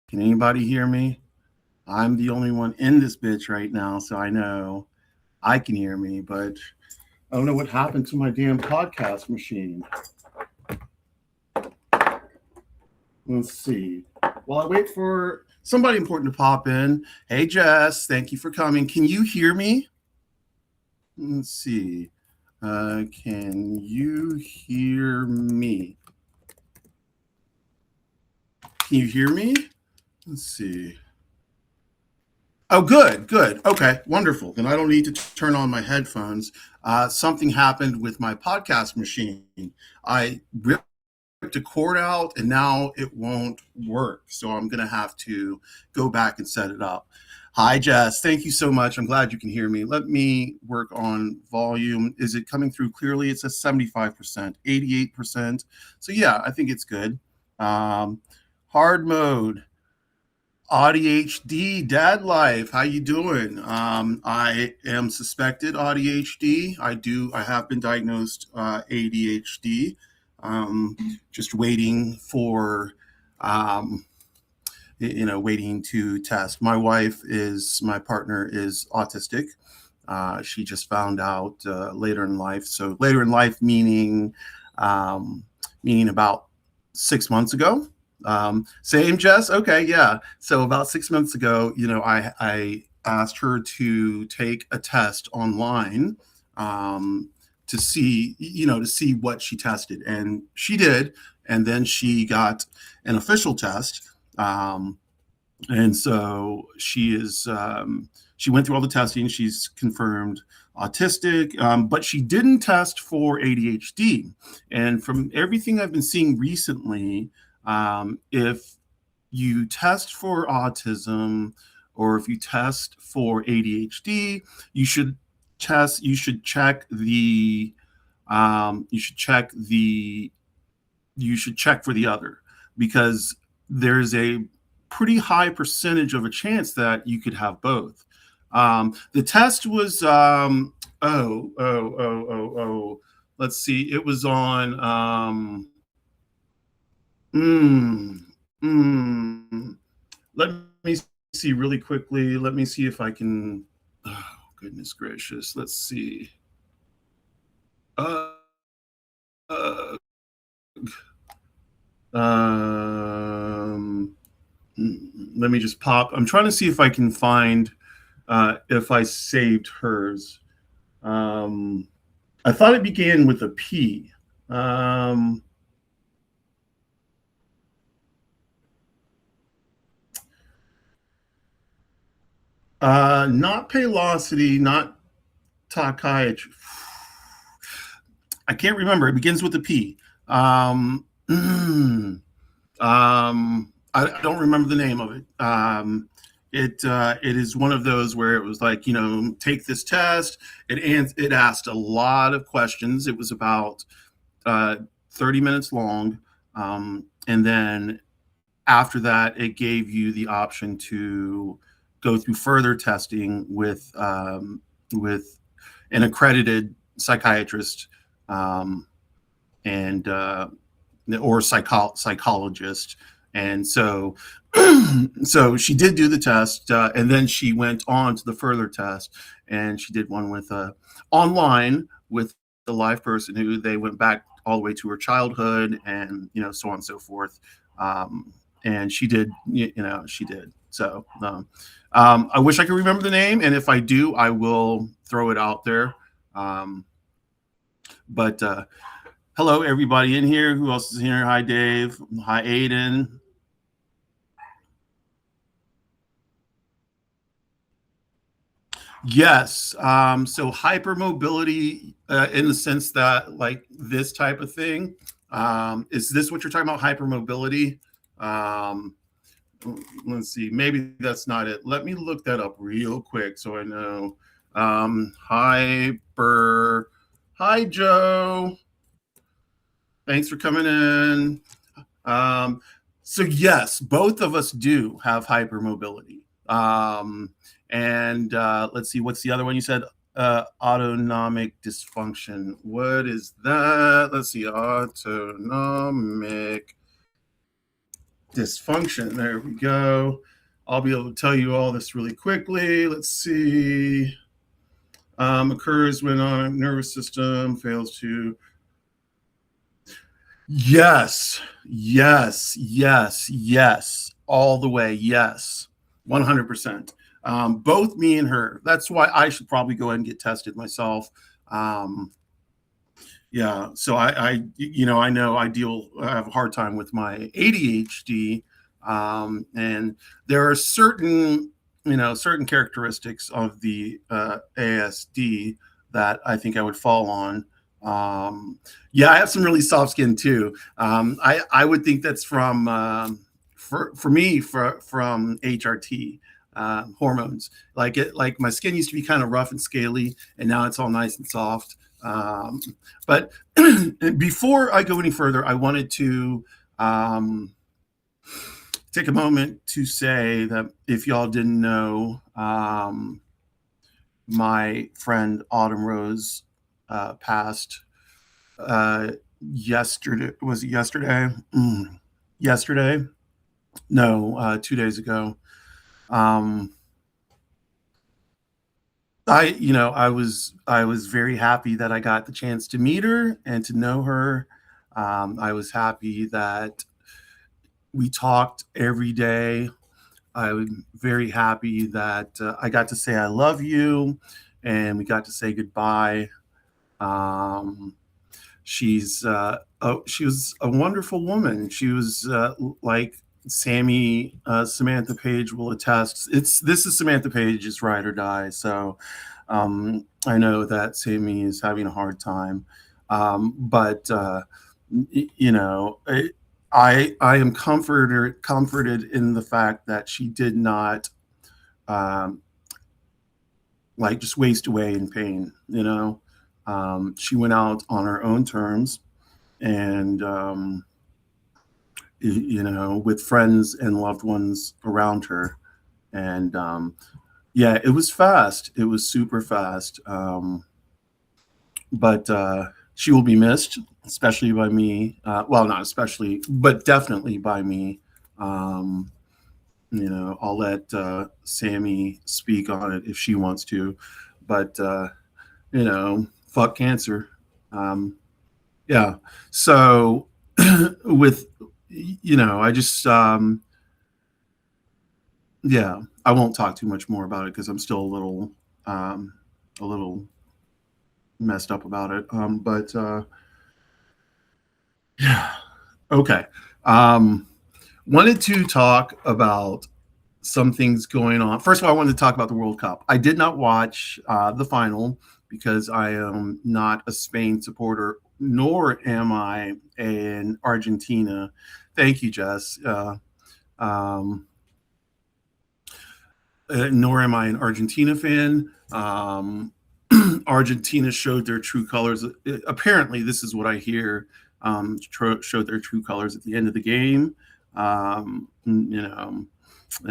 Can anybody hear me? I'm the only one in this bitch right now, so I know I can hear me, but I don't know what happened to my damn podcast machine. Let's see. While I wait for somebody important to pop in. Hey, Jess, thank you for coming. Can you hear me? Let's see. Can you hear me? Can you hear me? Let's see. Oh, good, good. Okay, wonderful. Then I don't need to turn on my headphones. Something happened with my podcast machine. I ripped a cord out and now it won't work. So I'm going to have to go back and set it up. Hi, Jess. Thank you so much. I'm glad you can hear me. Let me work on volume. Is it coming through clearly? It says 75%, 88%. So yeah, I think it's good. Hard mode. ADHD, dad life. How you doing? I am suspected ADHD. I have been diagnosed ADHD. Just waiting for, waiting to test. My partner is autistic. She just found out later in life. So later in life, meaning about 6 months ago. Same, Jess. Okay, yeah. So about 6 months ago, I asked her to take a test online to see what she tested, and she did. And then she got an official test, and so she went through all the testing. She's confirmed autistic, but she didn't test for ADHD. And from everything I've been seeing recently, if you test for autism or if you test for ADHD, you should test. You should check the. You should check the. You should check for the other, because there's a pretty high percentage of a chance that you could have both. The test was let's see. It was on Mm, Let me see really quickly. Let me see if I can. Oh, goodness gracious. Let's see. Uh, um, Let me just pop. I'm trying to see if I can find if I saved hers. I thought it began with a P. Not Paylocity, not Psychiatry. I can't remember. It begins with a P. I don't remember the name of it. It is one of those where it was like, take this test. It asked a lot of questions. It was about 30 minutes long, and then after that, it gave you the option to go through further testing with an accredited psychiatrist, and or psychologist. And so so she did do the test, and then she went on to the further test, and she did one with online with the live person who they went back all the way to her childhood, and so on and so forth. And she did, she did. So I wish I could remember the name, and if I do, I will throw it out there. But hello, everybody in here. Who else is here? Hi, Dave. Hi, Aiden. Yes. So hypermobility, in the sense that, like, this type of thing. Is this what you're talking about? Hypermobility? Um, let's see. Maybe that's not it. Let me look that up real quick so I know. Hyper. Hi, Joe. Thanks for coming in. So yes, both of us do have hypermobility. And let's see, what's the other one you said? Autonomic dysfunction. What is that? Let's see, autonomic dysfunction. There we go. I'll be able to tell you all this really quickly. Let's see. Occurs when our nervous system fails to. Yes, yes, yes, yes, all the way. Yes, 100%. Both me and her. That's why I should probably go ahead and get tested myself. Um, yeah, so I know I have a hard time with my ADHD, and there are certain characteristics of the ASD that I think I would fall on. Yeah, I have some really soft skin too. I would think that's from for me from HRT. Hormones, like my skin used to be kind of rough and scaly, and now it's all nice and soft. But before I go any further, I wanted to take a moment to say that if y'all didn't know, my friend Autumn Rose passed yesterday. Was it yesterday? Yesterday? No, 2 days ago. Um, I was very happy that I got the chance to meet her and to know her. I was happy that we talked every day. I'm very happy that I got to say I love you, and we got to say goodbye. Um, she was a wonderful woman. She was like Sammy Samantha Page will attest. This is Samantha Page's Ride or Die. So I know that Sammy is having a hard time, but you know. I am comforted in the fact that she did not um, like just waste away in pain. She went out on her own terms, and with friends and loved ones around her. And yeah, it was fast. It was super fast. But she will be missed, especially by me. Well, not especially, but definitely by me. Um, I'll let Sammy speak on it if she wants to, but fuck cancer. Yeah. So with I just yeah, I won't talk too much more about it because I'm still um, a little messed up about it. But yeah, okay. Um, Wanted to talk about some things going on. First of all, I wanted to talk about the World Cup. I did not watch the final because I am not a Spain supporter, nor am I an Argentina. Thank you, Jess. Um, Nor am I an Argentina fan. Argentina showed their true colors. Apparently, this is what I hear. Showed their true colors at the end of the game.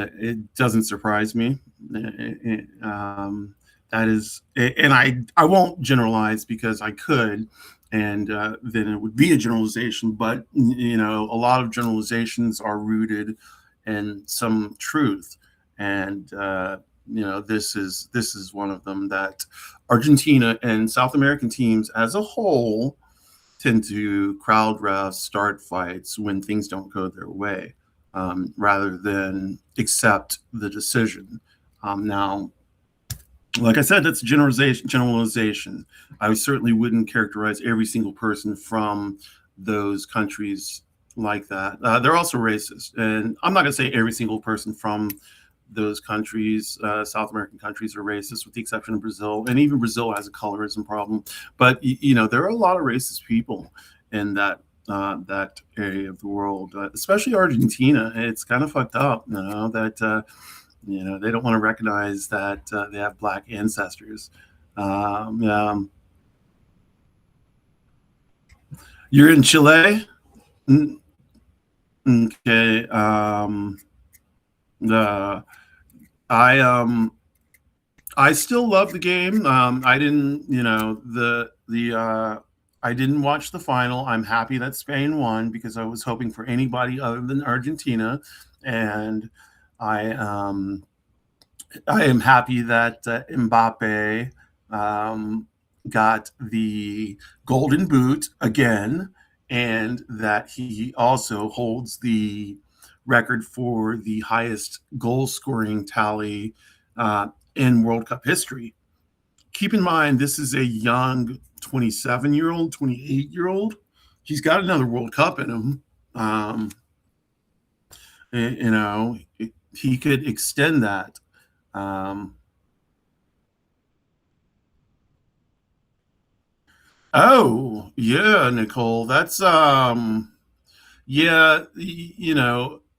It doesn't surprise me. That is, and I won't generalize because I could, and then it would be a generalization. But a lot of generalizations are rooted in some truth, and this is one of them. That Argentina and South American teams as a whole tend to crowd ref, start fights when things don't go their way, rather than accept the decision. Now, like I said, that's generalization. I certainly wouldn't characterize every single person from those countries like that. They're also racist, and I'm not going to say every single person from those countries, South American countries, are racist, with the exception of Brazil, and even Brazil has a colorism problem. But there are a lot of racist people in that area of the world, especially Argentina. It's kind of fucked up, that they don't want to recognize that they have black ancestors. Yeah. You're in Chile. Okay. Uh, I I still love the game. I didn't, I didn't watch the final. I'm happy that Spain won because I was hoping for anybody other than Argentina, and I um, I am happy that Mbappe um, got the Golden Boot again, and that he also holds the record for the highest goal scoring tally uh, in World Cup history. Keep in mind, this is a young 27-year-old, 28-year-old. He's got another World Cup in him. Um, you know, he could extend that. Um, Oh, yeah, Nicole. That's yeah,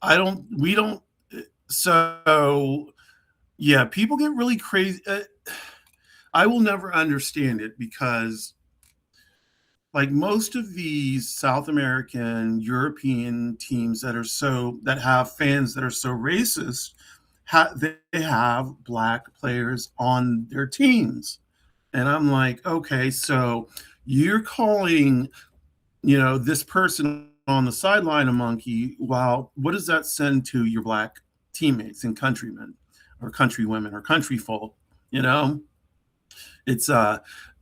I don't we don't so yeah, people get really crazy. I will never understand it because like most of these South American, European teams that have fans that are so racist, they have black players on their teams. And I'm like, okay, so you're calling this person on the sideline a monkey. Well, what does that send to your black teammates and countrymen or countrywomen or country folk? You know, it's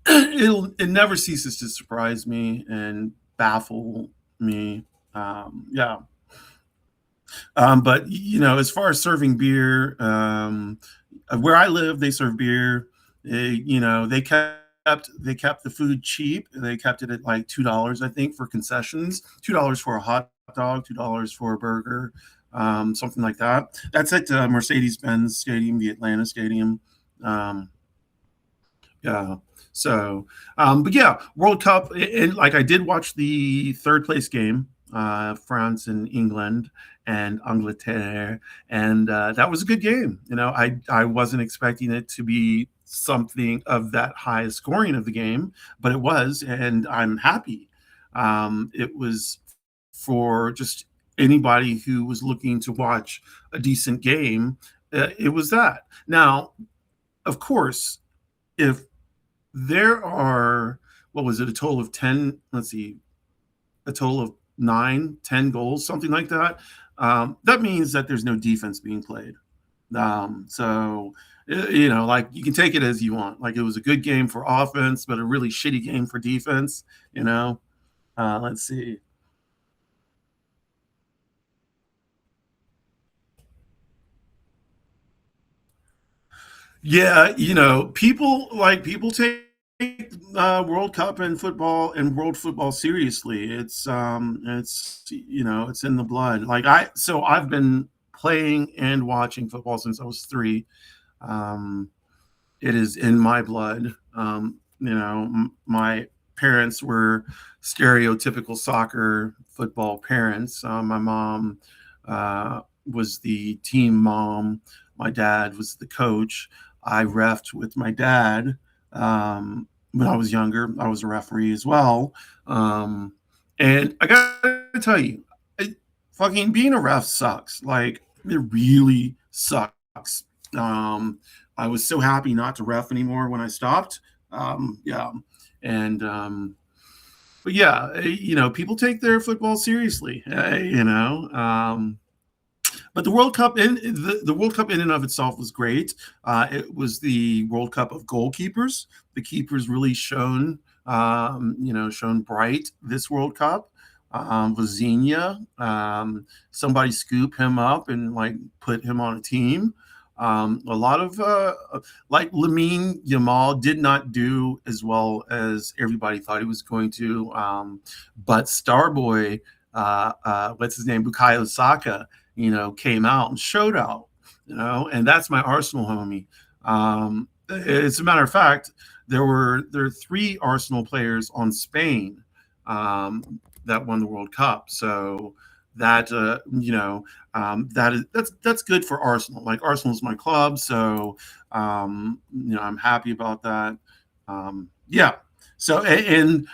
it never ceases to surprise me and baffle me. Yeah. But as far as serving beer, where I live, they serve beer. They kept the food cheap. They kept it at like $2, I think, for concessions. $2 for a hot dog, $2 for a burger, something like that. That's at Mercedes-Benz Stadium, the Atlanta Stadium. Um, yeah. So, but yeah, World Cup, and like I did watch the third place game, France and England and Angleterre, and that was a good game. I wasn't expecting it to be something of that high scoring of the game, but it was, and I'm happy. It was for just anybody who was looking to watch a decent game. It was that. Now, of course, if there are, what was it, a total of 10, let's see, a total of 9, 10 goals, something like that. That means that there's no defense being played. So, like you can take it as you want. Like it was a good game for offense, but a really shitty game for defense. You know, let's see. Yeah, people take World Cup and football and world football seriously. It's in the blood. I've been playing and watching football since I was 3. Um, it is in my blood. My parents were stereotypical soccer football parents. My mom was the team mom. My dad was the coach. I refed with my dad when I was younger. I was a referee as well. Um, and I gotta tell you, fucking being a ref sucks. Like it really sucks. Um, I was so happy not to ref anymore when I stopped. Yeah, and but yeah, people take their football seriously. But the World Cup in and of itself was great. It was the World Cup of goalkeepers. The keepers really shone bright this World Cup. Vizinha, somebody scoop him up and like put him on a team. A lot of like Lamine Yamal did not do as well as everybody thought he was going to, but Starboy, what's his name, Bukayo Saka, came out and showed out, and that's my Arsenal homie. As a matter of fact, there are 3 Arsenal players on Spain that won the World Cup. So that that's good for Arsenal. Like Arsenal's my club, so I'm happy about that. Yeah. So and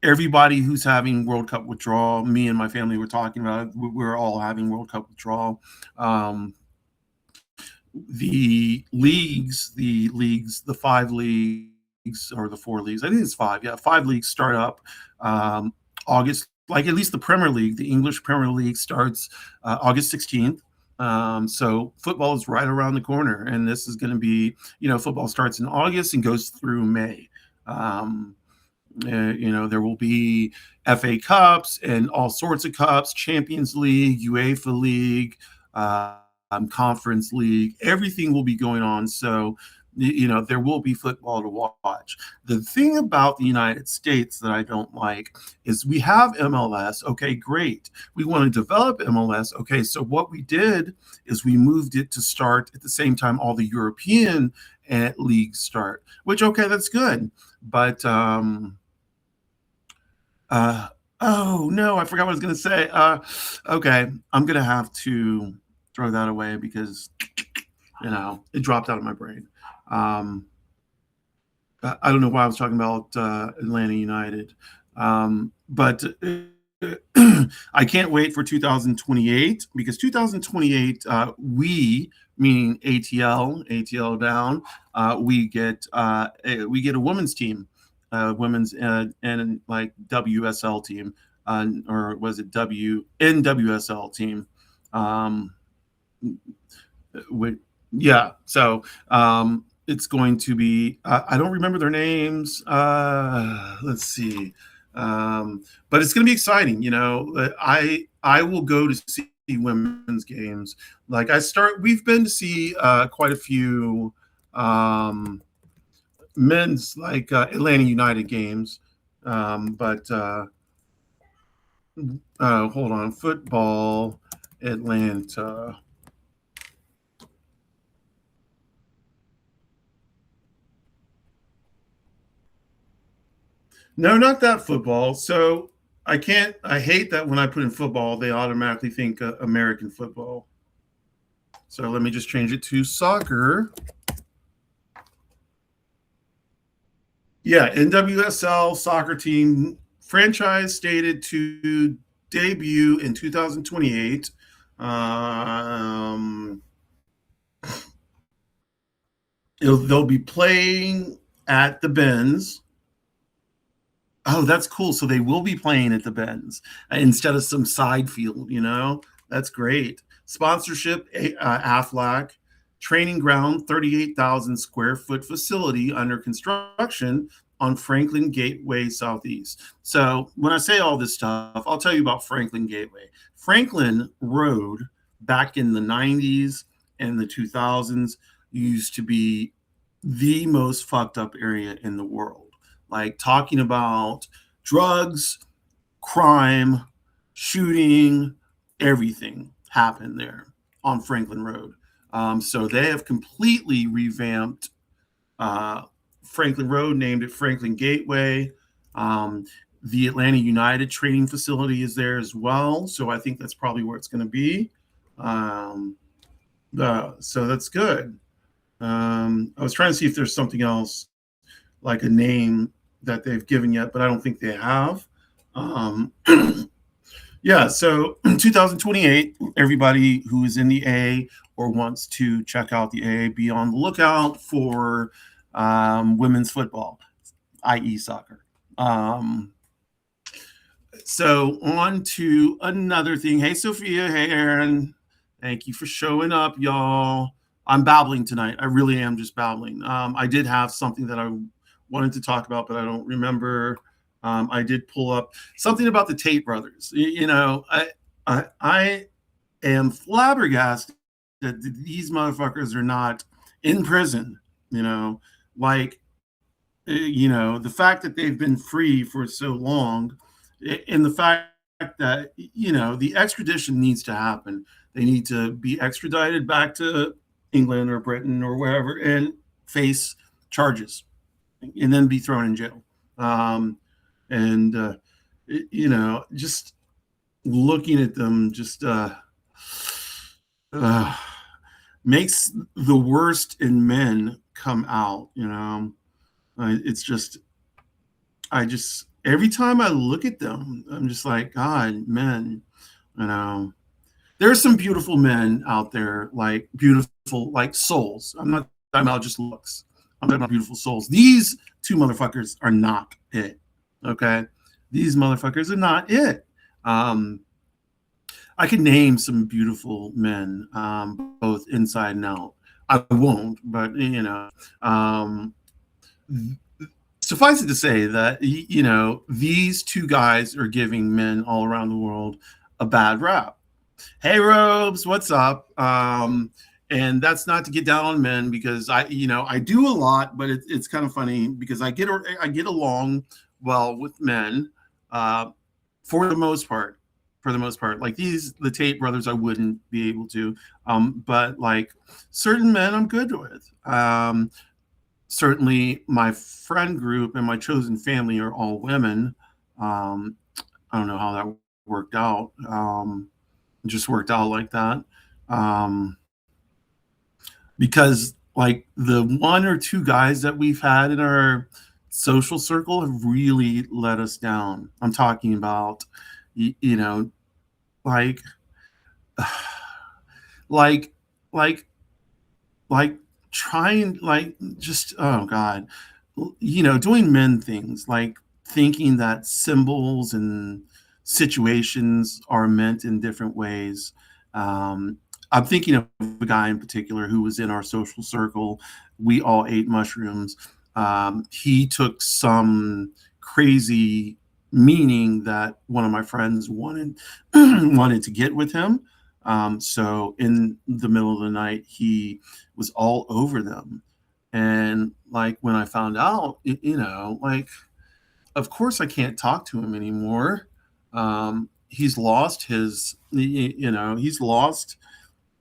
everybody who's having World Cup withdrawal, me and my family were talking about it. We're all having World Cup withdrawal. The 5 leagues or the 4 leagues. I think it's five. Yeah, 5 leagues start up August. Like at least the Premier League, the English Premier League starts August 16th. So football is right around the corner, and this is going to be, football starts in August and goes through May. There will be FA Cups and all sorts of cups, Champions League, UEFA League, Conference League. Everything will be going on. So, there will be football to watch. The thing about the United States that I don't like is we have MLS. Okay, great. We want to develop MLS. Okay, so what we did is we moved it to start at the same time all the European leagues start, which, okay, that's good. But, oh no, I forgot what I was going to say. Okay, I'm going to have to throw that away because, it dropped out of my brain. I don't know why I was talking about Atlanta United, but I can't wait for 2028 because 2028 we, meaning ATL down, we get a women's team, women's and like WSL team, or was it NWSL team? Yeah, so it's going to be, I don't remember their names. Let's see. But it's going to be exciting. I will go to see women's games. We've been to see quite a few men's Atlanta United games. But hold on, football, Atlanta. No, not that football. So I hate that when I put in football, they automatically think American football. So let me just change it to soccer. Yeah, NWSL soccer team franchise stated to debut in 2028. They'll be playing at the Benz. Oh, that's cool. So they will be playing at the Benz instead of some side field, That's great. Sponsorship, Aflac. Training ground, 38,000 square foot facility under construction on Franklin Gateway Southeast. So when I say all this stuff, I'll tell you about Franklin Gateway. Franklin Road back in the 90s and the 2000s used to be the most fucked up area in the world. Like talking about drugs, crime, shooting, everything happened there on Franklin Road. So they have completely revamped Franklin Road, named it Franklin Gateway. The Atlanta United training facility is there as well. So I think that's probably where it's going to be. So that's good. I was trying to see if there's something else, like a name that they've given yet, but I don't think they have. Yeah, so 2028, everybody who is in the A or wants to check out the A, be on the lookout for women's football, i.e. soccer. So on to another thing. Hey, Sophia. Hey, Aaron. Thank you for showing up, y'all. I'm babbling tonight. I really am just babbling. I did have something that I wanted to talk about, but I don't remember. I did pull up something about the Tate brothers. I am flabbergasted that these motherfuckers are not in prison. The fact that they've been free for so long, and the fact that the extradition needs to happen. They need to be extradited back to England or Britain or wherever and face charges, and then be thrown in jail. Just looking at them just makes the worst in men come out. It's just, every time I look at them, I'm just like, God, men, there's some beautiful men out there, like beautiful, like souls. I'm not talking about just looks. I'm talking about beautiful souls. These two motherfuckers are not it. Okay, these motherfuckers are not it. Um, I could name some beautiful men, both inside and out. I won't, but um, suffice it to say that these two guys are giving men all around the world a bad rap. Hey, Robes, what's up? And that's not to get down on men, because I do a lot, but it's kind of funny because I get along well with men, uh, for the most part. For the most part, like the Tate brothers, I wouldn't be able to. But like certain men, I'm good with. Certainly, my friend group and my chosen family are all women. Um, I don't know how that worked out. It just worked out like that. Um, because like the one or two guys that we've had in our social circle have really let us down. I'm talking about, you know, like, like, like, like trying, like, just, oh God, doing men things, like thinking that symbols and situations are meant in different ways. Um, I'm thinking of a guy in particular who was in our social circle. We all ate mushrooms. He took some crazy meaning that one of my friends wanted wanted to get with him. So in the middle of the night, he was all over them. And like when I found out, like, of course I can't talk to him anymore. He's lost he's lost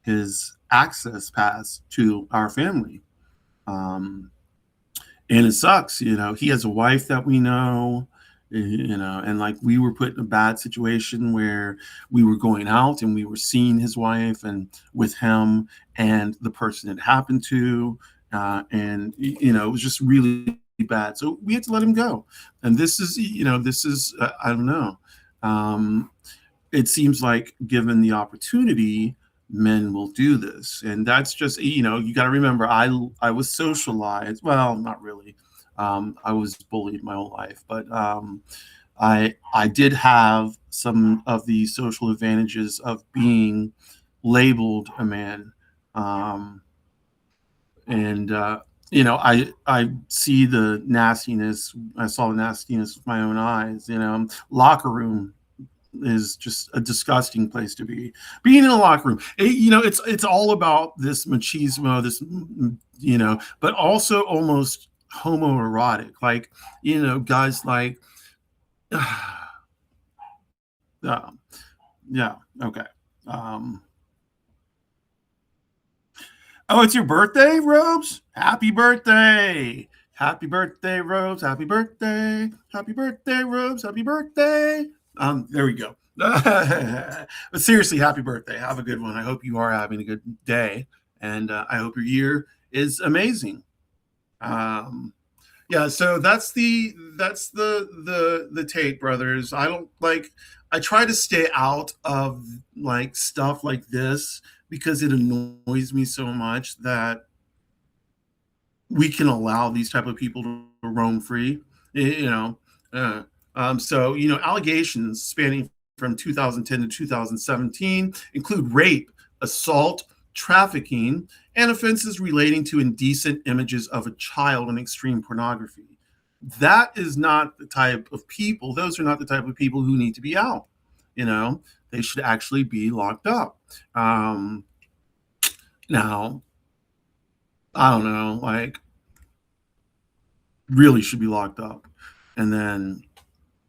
his access pass to our family. Um, and it sucks. He has a wife that we know, and like we were put in a bad situation where we were going out and we were seeing his wife and with him and the person it happened to, and it was just really bad, so we had to let him go. And this is I don't know. um, it seems like given the opportunity, men will do this. And that's just, you got to remember, I was socialized, well, not really. I was bullied my whole life, but I did have some of the social advantages of being labeled a man. And I see the nastiness. I saw the nastiness with my own eyes. Locker room is just a disgusting place to be. Being in a locker room, it's all about this machismo, this, but also almost homoerotic. Like, guys like, yeah, okay. Um, oh, it's your birthday, Robes? Happy birthday! Happy birthday, Robes! Happy birthday! Happy birthday, Robes! Happy birthday! There we go. But seriously, happy birthday. Have a good one. I hope you are having a good day, and I hope your year is amazing. Um, yeah, so that's the Tate brothers. I don't like. I try to stay out of like stuff like this because it annoys me so much that we can allow these type of people to roam free. You know, so allegations spanning from 2010 to 2017 include rape, assault, trafficking, and offenses relating to indecent images of a child and extreme pornography. That is not the type of people. Those are not the type of people who need to be out. You know, they should actually be locked up. Um, Now, I don't know, like, really should be locked up, and then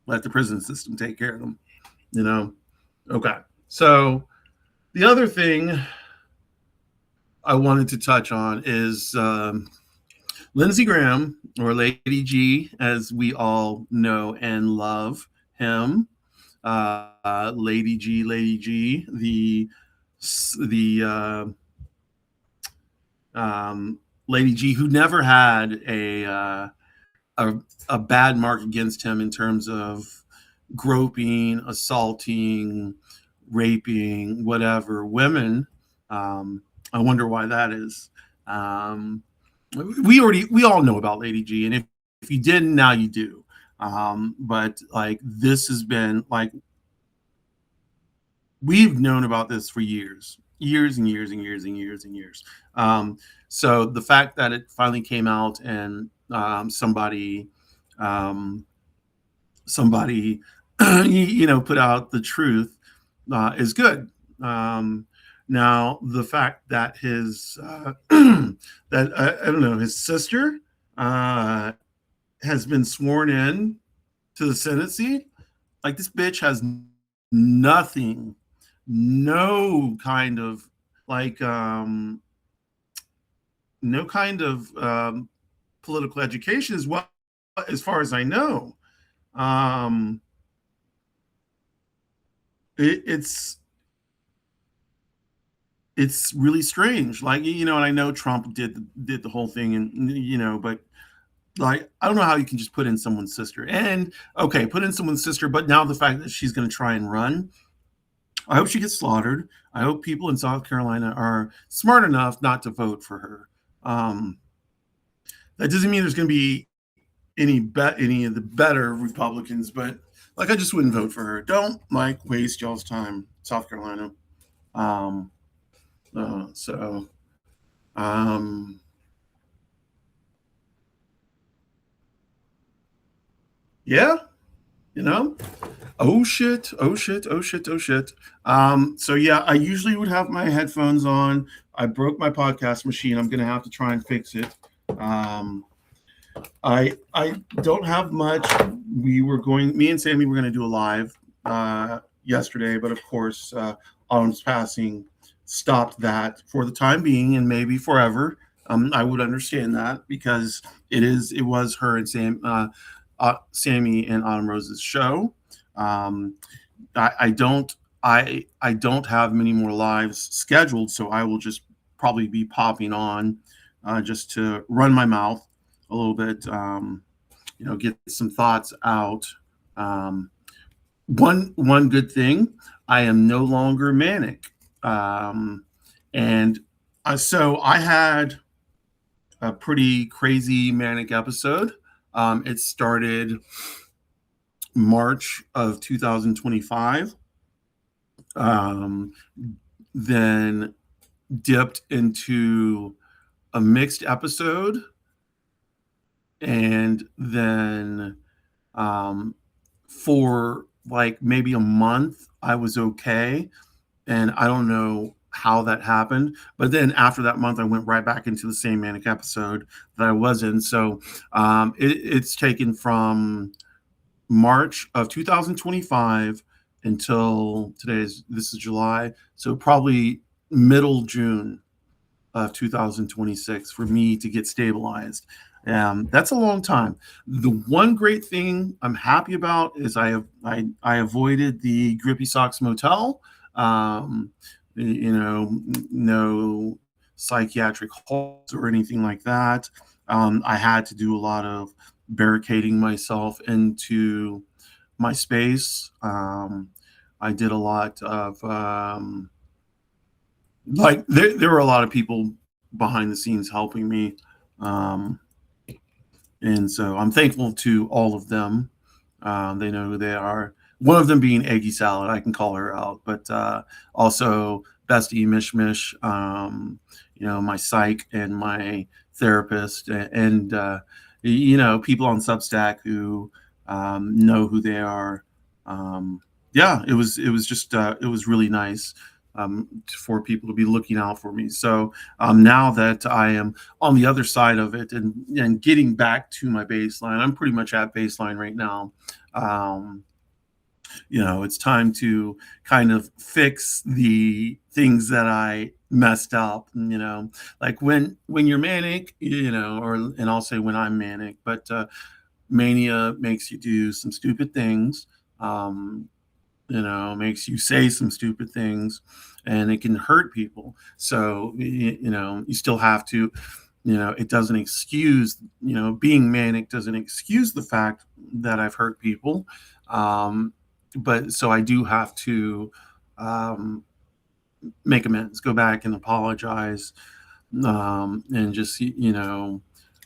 let the prison system take care of them. You know. Okay. So the other thing I wanted to touch on is Lindsey Graham, or Lady G, as we all know and love him. Lady G, the Lady G, who never had a a bad mark against him in terms of groping, assaulting, raping, whatever women. I wonder why that is. We all know about Lady G, and if if you didn't, now you do. But like this has been like we've known about this for years, years and years and years and years and years. Um, so the fact that it finally came out and um, somebody, put out the truth is good. Um, Now the fact that his that I don't know his sister uh, has been sworn in to the Senate seat, like this bitch has nothing, no kind of like no kind of political education as well, as far as I know. Um, it's really strange. Like and I know Trump did the whole thing, and but like I don't know how you can just put in someone's sister. And okay, put in someone's sister, but now the fact that she's going to try and run, I hope she gets slaughtered. I hope people in South Carolina are smart enough not to vote for her. Um, that doesn't mean there's going to be any of the better Republicans, but like I just wouldn't vote for her. Don't like waste y'all's time, South Carolina. Um, so um, yeah, you know. Oh shit! Oh shit! Oh shit! Oh shit! So yeah, I usually would have my headphones on. I broke my podcast machine. I'm gonna have to try and fix it. Um, I don't have much. Me and Sammy were going to do a live yesterday, but of course, Autumn's passing stopped that for the time being and maybe forever. I would understand that because it was her and Sammy and Autumn Rose's show. Um, I don't I don't have many more lives scheduled, so I will just probably be popping on just to run my mouth a little bit, get some thoughts out. Um, one good thing, I am no longer manic, and so I had a pretty crazy manic episode. It started March of 2025, then dipped into a mixed episode, and then for like maybe a month I was okay, and I don't know how that happened, but then after that month I went right back into the same manic episode that I was in. So it's taken from March of 2025 until this is July, so probably middle June of 2026 for me to get stabilized. That's a long time. The one great thing I'm happy about is I avoided the Grippy Socks Motel. No psychiatric holds or anything like that. I had to do a lot of barricading myself into my space. I did a lot of like there were a lot of people behind the scenes helping me, um, and so I'm thankful to all of them. They know who they are. One of them being Eggy Salad, I can call her out, but also Bestie Mish Mish, my psych and my therapist, and people on Substack who know who they are. Yeah, it was just it was really nice for people to be looking out for me. So now that I am on the other side of it and getting back to my baseline, I'm pretty much at baseline right now. Um, it's time to kind of fix the things that I messed up. Like when you're manic, and I'll say when I'm manic, but mania makes you do some stupid things. Makes you say some stupid things, and it can hurt people. So, you still have to, it doesn't excuse, being manic doesn't excuse the fact that I've hurt people. But so I do have to um, make amends, go back and apologize, and just,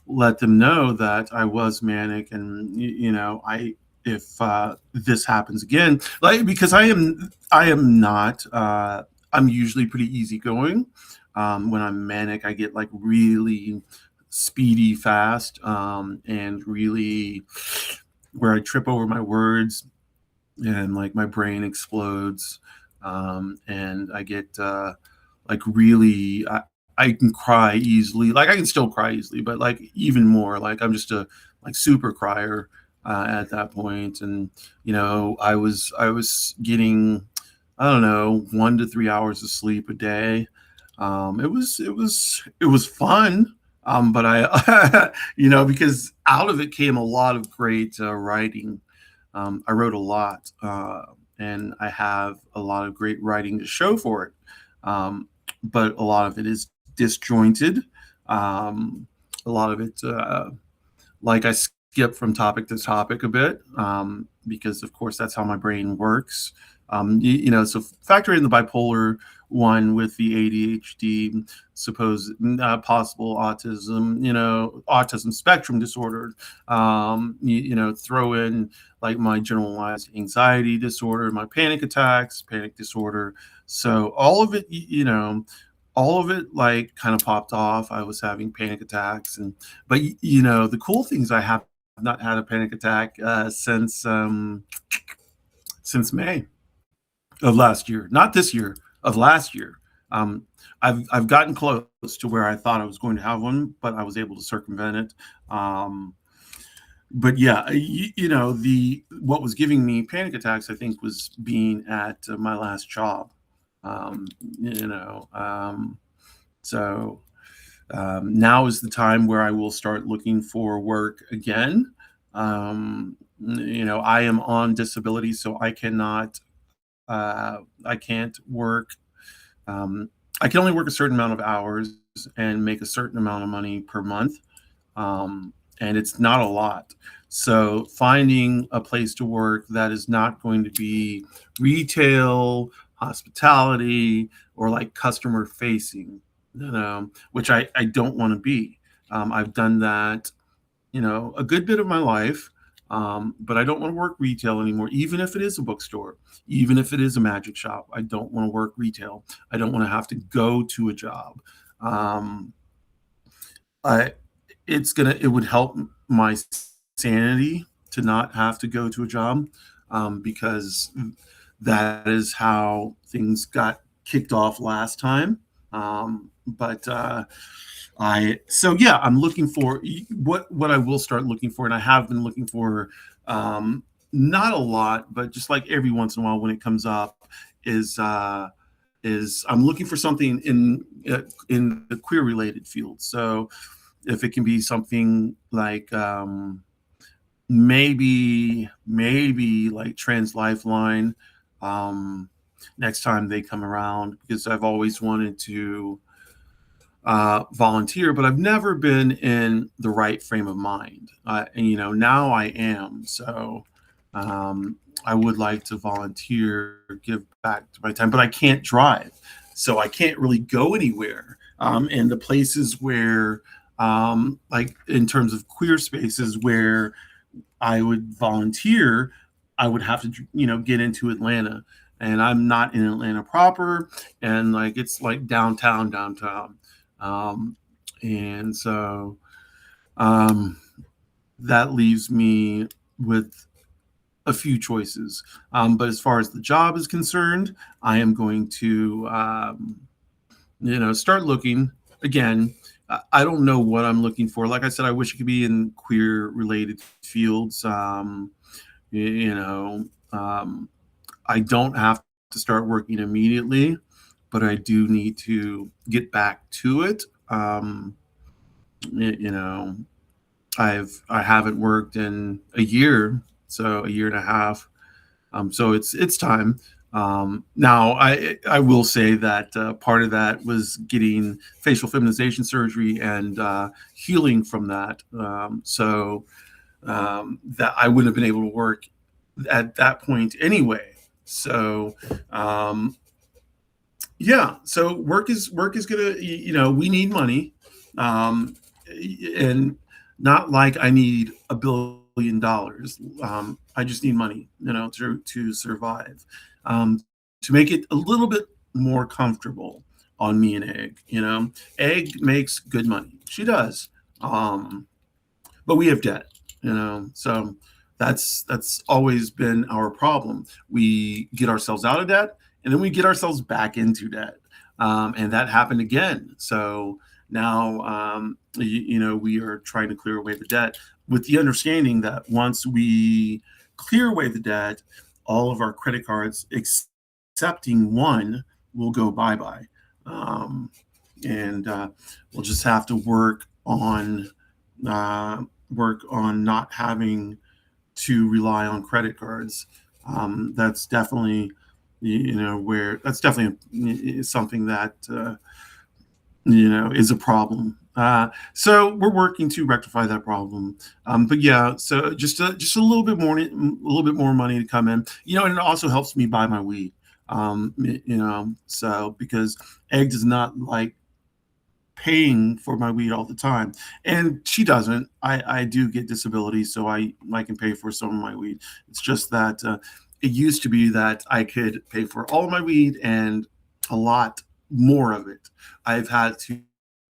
let them know that I was manic, and I if this happens again, like, because I am not. I'm usually pretty easygoing. When I'm manic, I get like really speedy fast, and really where I trip over my words, and like my brain explodes, and I get like really I can cry easily. Like, I can still cry easily, but like even more. Like, I'm just a like super crier at that point. And I was getting, I don't know, 1 to 3 hours of sleep a day. It was fun. But I because out of it came a lot of great writing. I wrote a lot, and I have a lot of great writing to show for it. But a lot of it is disjointed. Um, a lot of it, like, I skip from topic to topic a bit, because, of course, that's how my brain works. So factor in the bipolar one with the ADHD, supposed possible autism, autism spectrum disorder. Throw in like my generalized anxiety disorder, my panic attacks, panic disorder. So all of it like kind of popped off. I was having panic attacks, but the cool things, I have not had a panic attack since May of last year, not this year, of last year. Um, I've gotten close to where I thought I was going to have one, but I was able to circumvent it. But yeah, the what was giving me panic attacks, I think, was being at my last job. Um, you know, so now is the time where I will start looking for work again. I am on disability, so I can't work. Um, I can only work a certain amount of hours and make a certain amount of money per month, and it's not a lot. So finding a place to work that is not going to be retail, hospitality, or like customer facing, which I don't want to be. I've done that, a good bit of my life. But I don't want to work retail anymore, even if it is a bookstore, even if it is a magic shop. I don't want to work retail. I don't want to have to go to a job. Um, I, it would help my sanity to not have to go to a job, because that is how things got kicked off last time. But I so yeah, I'm looking for what I will start looking for, and I have been looking for, not a lot, but just like every once in a while when it comes up, is I'm looking for something in the queer related field. So if it can be something like, maybe like Trans Lifeline, um, next time they come around, because I've always wanted to volunteer, but I've never been in the right frame of mind. And now I am. So I would like to volunteer, give back to my time, but I can't drive, so I can't really go anywhere. And the places where, like in terms of queer spaces where I would volunteer, I would have to, get into Atlanta, and I'm not in Atlanta proper, and like it's like downtown. Um, and so um, that leaves me with a few choices. But as far as the job is concerned, I am going to, start looking again. I don't know what I'm looking for. Like I said, I wish it could be in queer related fields. You know, I don't have to start working immediately, but I do need to get back to it. You know, I haven't worked in a year, so a year and a half. So it's time. Now I will say that part of that was getting facial feminization surgery and healing from that. That I wouldn't have been able to work at that point anyway. So yeah, so work is gonna, we need money, and Not like I need $1 billion. I just need money, to survive. To make it a little bit more comfortable on me and Egg. Egg makes good money. She does. Um, but we have debt, so that's always been our problem. We get ourselves out of debt, and then we get ourselves back into debt, and that happened again. So now, we are trying to clear away the debt with the understanding that once we clear away the debt, all of our credit cards, excepting one, will go bye bye. Um, and we'll just have to uh, work on not having to rely on credit cards. That's definitely, where that's definitely something that is a problem. So we're working to rectify that problem. But yeah, so just a little bit more money to come in. And it also helps me buy my weed. So because Egg does not like paying for my weed all the time, and she doesn't. I do get disability, so I can pay for some of my weed. It's just that it used to be that I could pay for all of my weed and a lot more of it. I've had to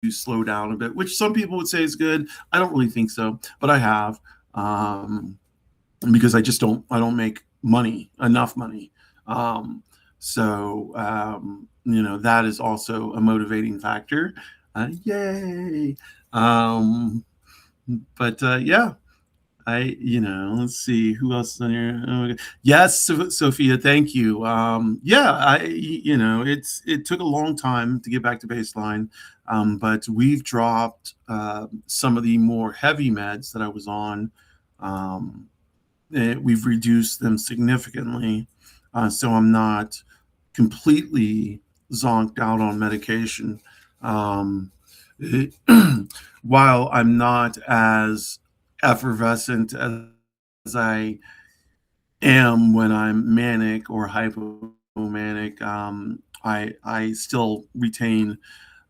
slow down a bit, which some people would say is good. I don't really think so, but I have, because I don't make enough money. Um, that is also a motivating factor. Yay! Um, but yeah, let's see who else is on here. Oh, okay. Yes, Sophia, thank you. Yeah, it took a long time to get back to baseline, but we've dropped some of the more heavy meds that I was on. Um, we've reduced them significantly, so I'm not completely zonked out on medication. Um, it- while I'm not as effervescent as I am when I'm manic or hypomanic, I still retain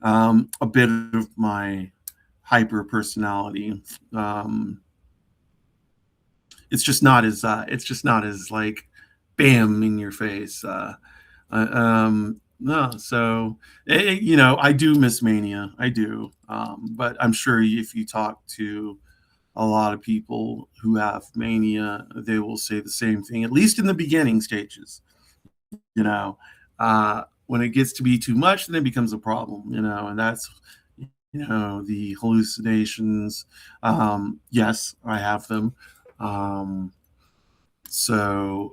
a bit of my hyper personality. Um, it's just not as like bam in your face. No, so I do miss mania. I do, but I'm sure if you talk to a lot of people who have mania, they will say the same thing. At least in the beginning stages, you know, when it gets to be too much, then it becomes a problem. And that's the hallucinations. Yes, I have them. Um, so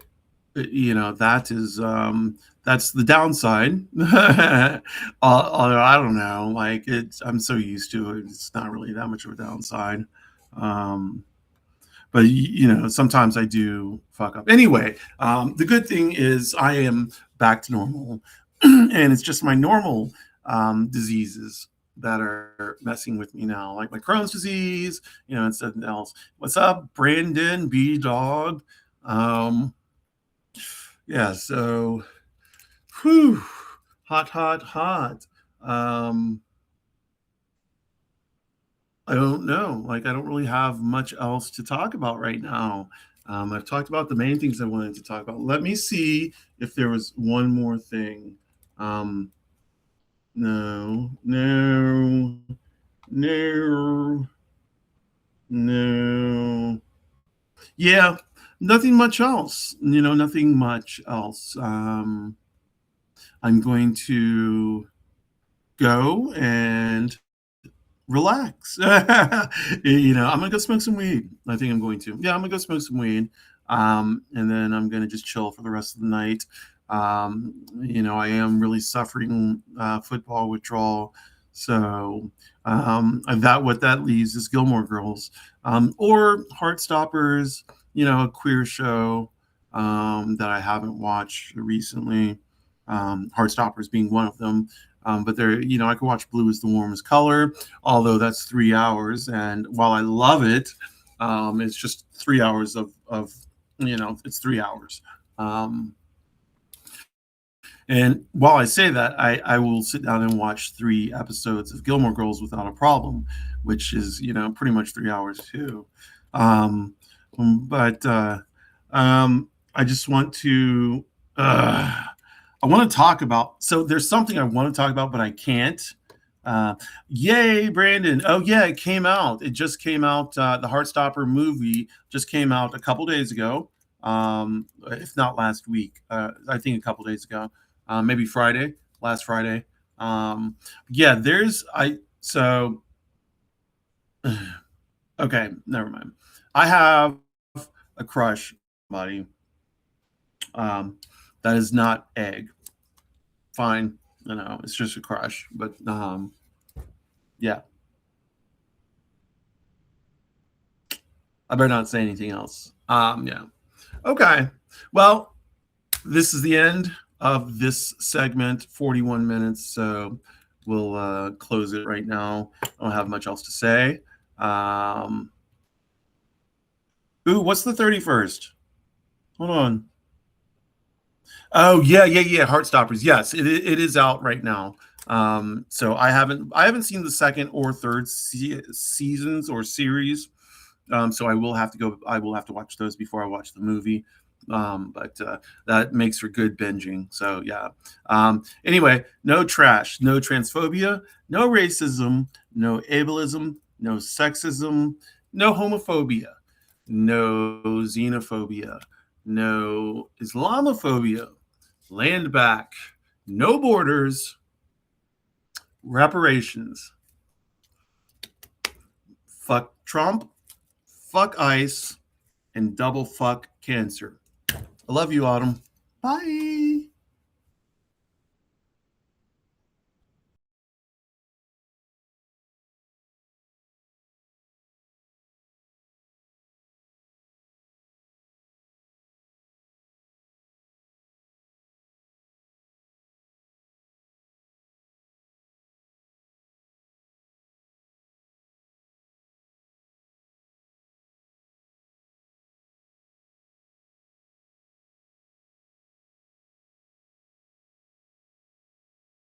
that's the downside. Although I don't know, like I'm so used to it, it's not really that much of a downside. Um, but sometimes I do fuck up. Anyway, the good thing is I am back to normal, and it's just my normal diseases that are messing with me now, like my Crohn's disease, and something else. What's up, Brandon B Dog? Um, yeah, so whew, hot, hot, hot. Um, I don't know. Like, I don't really have much else to talk about right now. I've talked about the main things I wanted to talk about. Let me see if there was one more thing. Um, no, no, no, no. Yeah, nothing much else. Nothing much else. I'm going to go and relax. I'm gonna go smoke some weed. I think I'm going to. Yeah, I'm gonna go smoke some weed. And then I'm gonna just chill for the rest of the night. I am really suffering football withdrawal. So that what that leaves is Gilmore Girls, or Heartstoppers. A queer show that I haven't watched recently. Heartstoppers being one of them. But I could watch Blue is the Warmest Color, although that's 3 hours. And while I love it, it's just 3 hours of it's 3 hours. Um, And while I say that, I will sit down and watch 3 episodes of Gilmore Girls without a problem, which is, pretty much 3 hours too. Um, but I just want to, I want to talk about, so there's something I want to talk about, but I can't. Uh, Yay, Brandon. Oh, yeah, it came out. It just came out. The Heartstopper movie just came out a couple days ago, if not last week. I think a couple days ago, maybe Friday, last Friday. Yeah, so, okay, never mind. I have a crush, buddy. That is not egg. Fine. It's just a crush. But yeah, I better not say anything else. Yeah. Okay. Well, this is the end of this segment, 41 minutes. So we'll close it right now. I don't have much else to say. What's the 31st? Hold on. Oh, yeah. Heartstoppers. Yes, it is out right now. So I haven't seen the second or third seasons or series. So I will have to watch those before I watch the movie. But that makes for good binging. So yeah. Anyway, no trash, no transphobia, no racism, no ableism, no sexism, no homophobia, no xenophobia, no Islamophobia, land back, no borders, reparations, fuck Trump, fuck ICE, and double fuck cancer. I love you, Autumn. Bye.